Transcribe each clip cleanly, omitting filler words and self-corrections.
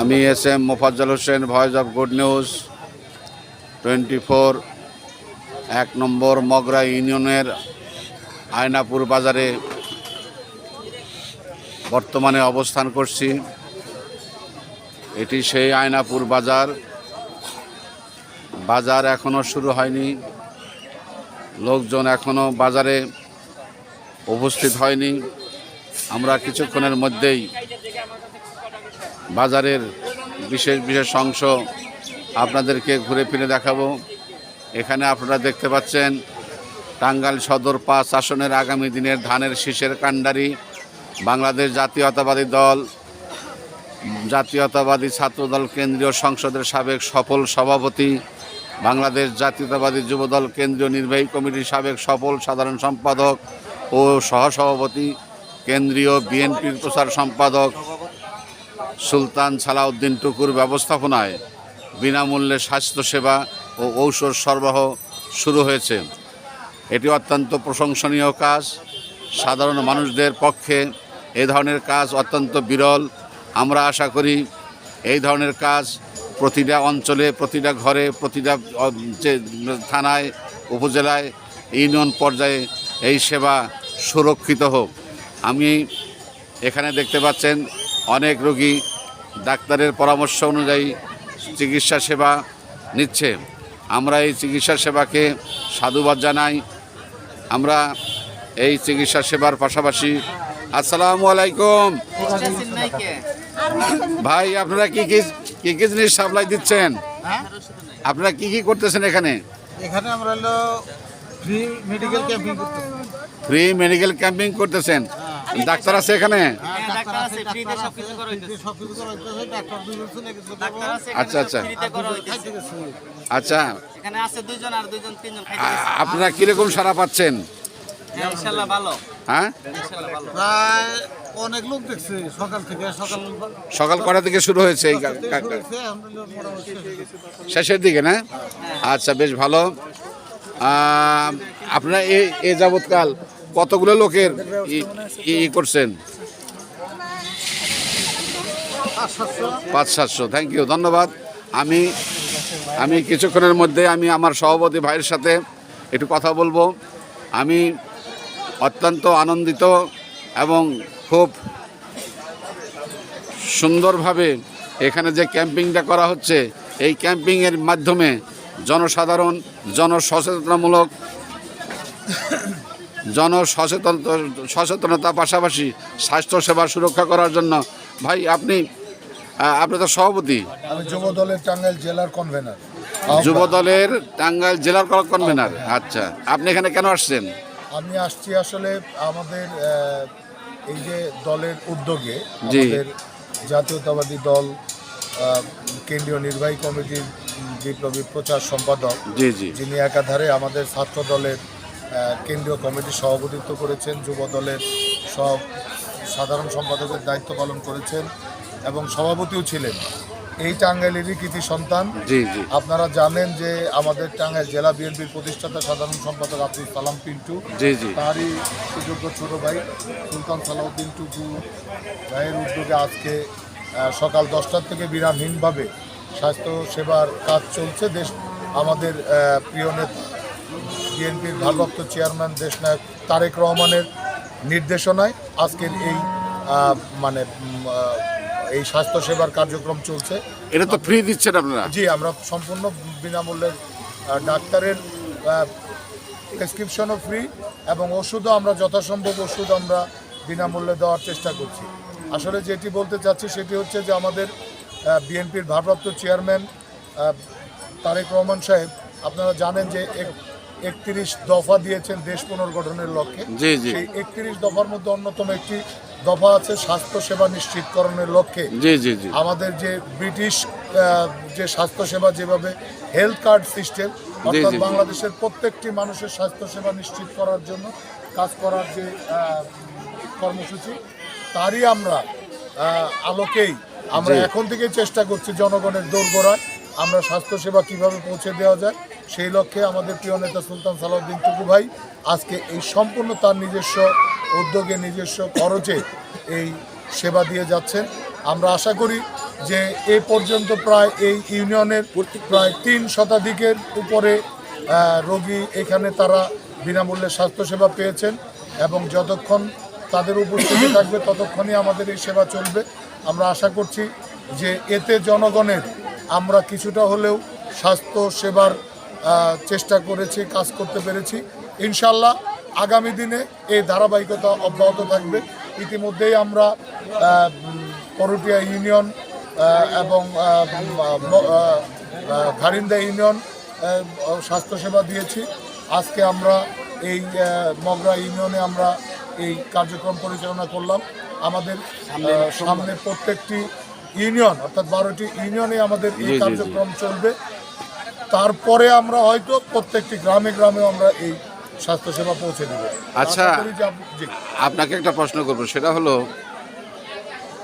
আমি S M Mofazzal Hossain, voice of good news 24, 1 number Mogra ইউনিয়নের আয়নাপুর বাজারে বর্তমানে অবস্থান করছি। এটি সেই আয়নাপুর বাজার। বাজার এখনও শুরু হয়নি, লোকজন এখনও বাজারে উপস্থিত হয়নি। আমরা কিছুক্ষণের মধ্যেই বাজারের বিশেষ বিশেষ অংশ আপনাদেরকে ঘুরে ফিরে দেখাবো। এখানে আপনারা দেখতে পাচ্ছেন টাঙ্গাইল সদর 5 আসনের আগামী দিনের ধানের শীষের কাণ্ডারি বাংলাদেশ জাতীয়তাবাদী দল, জাতীয়তাবাদী ছাত্রদল কেন্দ্রীয় সংসদের সাবেক সফল সভাপতি, বাংলাদেশ জাতীয়তাবাদী যুবদল কেন্দ্রীয় নির্বাহী কমিটির সাবেক সফল সাধারণ সম্পাদক ও সহসভাপতি, কেন্দ্রীয় বিএনপির প্রচার সম্পাদক সুলতান সালাউদ্দিন টুকুর ব্যবস্থাপনায় বিনামূল্যে স্বাস্থ্যসেবা ও ঔষধ সরবরাহ শুরু হয়েছে। এটি অত্যন্ত প্রশংসনীয় কাজ। সাধারণ মানুষদের পক্ষে এই ধরনের কাজ অত্যন্ত বিরল। আমরা আশা করি এই ধরনের কাজ প্রতিটা অঞ্চলে, প্রতিটা ঘরে, প্রতিটা যে থানায়, উপজেলায়, ইউনিয়ন পর্যায়ে এই সেবা সুরক্ষিত হোক। আমি এখানে দেখতে পাচ্ছেন অনেক রোগী ডাক্তারের পরামর্শ অনুযায়ী চিকিৎসা সেবা নিচ্ছে। আমরা এই চিকিৎসা সেবাকে সাধুবাদ জানাই। আমরা এই চিকিৎসা সেবার পাশাপাশি আসসালামু আলাইকুম ভাই, আপনারা কি কি জিনিস সাপ্লাই দিচ্ছেন? আপনারা কি কি করতেছেন এখানে? এখানে আমরা হলো ফ্রি মেডিকেল ক্যাম্পিং করতেছি। ফ্রি মেডিকেল ক্যাম্পিং করতেছেন? ডাক্তার আছে এখানে? আচ্ছা আচ্ছা আচ্ছা, আপনারা কিরকম সাড়া পাচ্ছেন? হ্যাঁ, প্রায় অনেক লোক দেখছে সকাল থেকে। সকাল কটা থেকে শুরু হয়েছে? এই শেষের দিকে না? আচ্ছা, বেশ ভালো। আপনারা এই যাবৎকাল কতগুলো লোকের ই করছেন? 500-700। থ্যাংক ইউ, ধন্যবাদ। আমি কিছুক্ষণের মধ্যে আমি আমার সভাপতি ভাইয়ের সাথে একটু কথা বলবো। আমি অত্যন্ত আনন্দিত এবং খুব সুন্দরভাবে এখানে যে ক্যাম্পিংটা করা হচ্ছে, এই ক্যাম্পিংয়ের মাধ্যমে জনসাধারণ সচেতনতা পাশাপাশি স্বাস্থ্যসেবা সুরক্ষা করার জন্য। ভাই, আপনি তো সভাপতি? আমি যুব দলের টাঙ্গাইল জেলার কনভেনার। যুব দলের টাঙ্গাইল জেলার কনভেনার। আচ্ছা, আপনি এখানে কেন আসছেন? আমি আসছি আসলে আমাদের এই যে দলের উদ্যোগে, আমাদের জাতীয়তাবাদী দল কেন্দ্রীয় নির্বাহী কমিটির বিপ্লবী প্রচার সম্পাদক, যিনি একাধারে আমাদের ছাত্র দলের কেন্দ্রীয় কমিটির সভাপতিত্ব করেছেন, যুব দলের সাধারণ সম্পাদকের দায়িত্ব পালন করেছেন এবং সভাপতিও ছিলেন, এই টাঙ্গাইলেরই কৃতি সন্তান। আপনারা জানেন যে আমাদের টাঙ্গাইল জেলা বিএনপির প্রতিষ্ঠাতা সাধারণ সম্পাদক আব্দুল সালাম পিন্টু, তারই সুযোগ্য ছোট ভাই সুলতান সালাউদ্দিন টুকু ভাইয়ের উদ্যোগে আজকে সকাল 10টার থেকে বিরামহীনভাবে স্বাস্থ্য সেবার কাজ চলছে। আমাদের প্রিয় নেতা বিএনপির ভারপ্রাপ্ত চেয়ারম্যান দেশনায়ক তারেক রহমানের নির্দেশনায় আজকের এই স্বাস্থ্যসেবার কার্যক্রম চলছে। এটা তো ফ্রি দিচ্ছেন আপনারা? জি, আমরা সম্পূর্ণ বিনামূল্যে ডাক্তারের প্রেসক্রিপশনও ফ্রি এবং ওষুধও আমরা যথাসম্ভব ওষুধ আমরা বিনামূল্যে দেওয়ার চেষ্টা করছি। আসলে যেটি বলতে চাচ্ছি সেটি হচ্ছে যে আমাদের বিএনপির ভারপ্রাপ্ত চেয়ারম্যান তারেক রহমান সাহেব, আপনারা জানেন যে 31 দফা দিয়েছেন দেশ পুনর্গঠনের লক্ষ্যে। সেই 31 দফার মধ্যে অন্যতম একটি দফা আছে স্বাস্থ্যসেবা নিশ্চিতকরণের লক্ষ্যে। আমাদের যে ব্রিটিশ যে স্বাস্থ্যসেবা, যেভাবে হেলথ কার্ড সিস্টেম, অর্থাৎ বাংলাদেশের প্রত্যেকটি মানুষের স্বাস্থ্যসেবা নিশ্চিত করার জন্য কাজ করার যে কর্মসূচি, তারই আমরা আলোকেই আমরা এখন থেকে চেষ্টা করছি জনগণের দোরগোড়ায় আমরা স্বাস্থ্যসেবা কীভাবে পৌঁছে দেওয়া যায়। সেই লক্ষ্যে আমাদের প্রিয় নেতা সুলতান সালাউদ্দিন টুকু ভাই আজকে এই সম্পূর্ণ তার নিজস্ব উদ্যোগে, নিজস্ব খরচে এই সেবা দিয়ে যাচ্ছেন। আমরা আশা করি যে এ পর্যন্ত প্রায় এই ইউনিয়নের প্রায় 3 শতাধিকের উপরে রোগী এখানে তারা বিনামূল্যে স্বাস্থ্যসেবা পেয়েছেন এবং যতক্ষণ তাদের উপস্থিতি থাকবে ততক্ষণই আমাদের এই সেবা চলবে। আমরা আশা করছি যে এতে জনগণের আমরা কিছুটা হলেও স্বাস্থ্য সেবার চেষ্টা করেছি, কাজ করতে পেরেছি। ইনশাল্লাহ আগামী দিনে এই ধারাবাহিকতা অব্যাহত থাকবে। ইতিমধ্যেই আমরা করটিয়া ইউনিয়ন এবং ঘারিন্দা ইউনিয়ন স্বাস্থ্যসেবা দিয়েছি। আজকে আমরা এই মগরা ইউনিয়নে আমরা এই কার্যক্রম পরিচালনা করলাম। আমাদের সামনে প্রত্যেকটি ইউনিয়ন অর্থাৎ 12টি ইউনিয়নে আমাদের এই কার্যক্রম চলবে। তারপরে আমরা হয়তো প্রত্যেকটি গ্রামে গ্রামেও আমরা এই স্বাস্থ্যসেবা পৌঁছে দেব। আচ্ছা, আপনাকে একটা প্রশ্ন করবো, সেটা হলো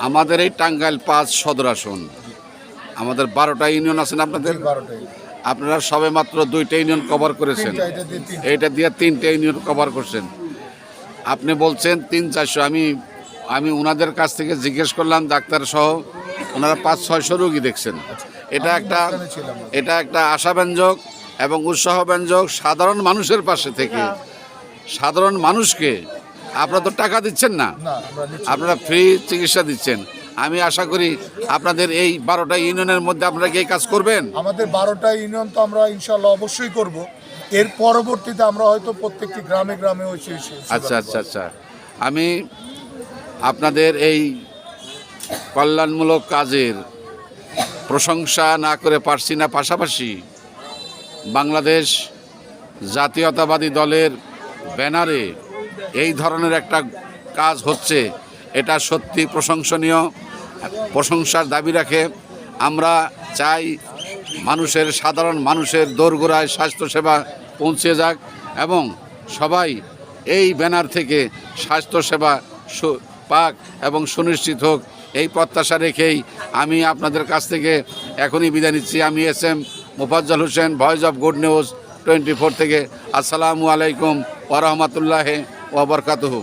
আমাদের এই টাঙ্গাইল 5 সদর আসন, আমাদের 12টা ইউনিয়ন আছেন আপনাদের, 12টাই আপনারা সবে মাত্র 2টা ইউনিয়ন কভার করেছেন, এইটা দিয়ে 3টে ইউনিয়ন কভার করছেন। আপনি বলছেন 300-400, আমি ওনাদের কাছ থেকে জিজ্ঞেস করলাম ডাক্তার সহ, ওনারা 500-600 রোগী দেখছেন। এটা একটা আশাব্যঞ্জক এবং উৎসাহব্যঞ্জক। সাধারণ মানুষের পাশে থেকে সাধারণ মানুষকে আপনারা তো টাকা দিচ্ছেন না, আপনারা ফ্রি চিকিৎসা দিচ্ছেন। আমি আশা করি আপনাদের এই 12টা ইউনিয়নের মধ্যে আপনারা কি এই কাজ করবেন? আমাদের 12টা ইউনিয়ন তো আমরা ইনশাল্লাহ অবশ্যই করব। এর পরবর্তীতে আমরা হয়তো প্রত্যেকটি গ্রামে গ্রামে আচ্ছা, আমি আপনাদের এই কল্যাণমূলক কাজের প্রশংসা না করে পারছি না। পাশাপাশি বাংলাদেশ জাতীয়তাবাদী দলের ব্যানারে এই ধরনের একটা কাজ হচ্ছে, এটা সত্যি প্রশংসনীয়, প্রশংসার দাবি রাখে। আমরা চাই সাধারণ মানুষের দোরগোড়ায় স্বাস্থ্যসেবা পৌঁছে যাক এবং সবাই এই ব্যানার থেকে স্বাস্থ্যসেবা পাক এবং সুনিশ্চিত হোক, এই প্রত্যাশা রেখেই আমি আপনাদের কাছ থেকে এখনই বিদায় নিচ্ছি। আমি SM Mofazzal Hossain, voice of good news 24 থেকে। আসসালামু আলাইকুম ওয়া রাহমাতুল্লাহি ওয়া বারাকাতুহু।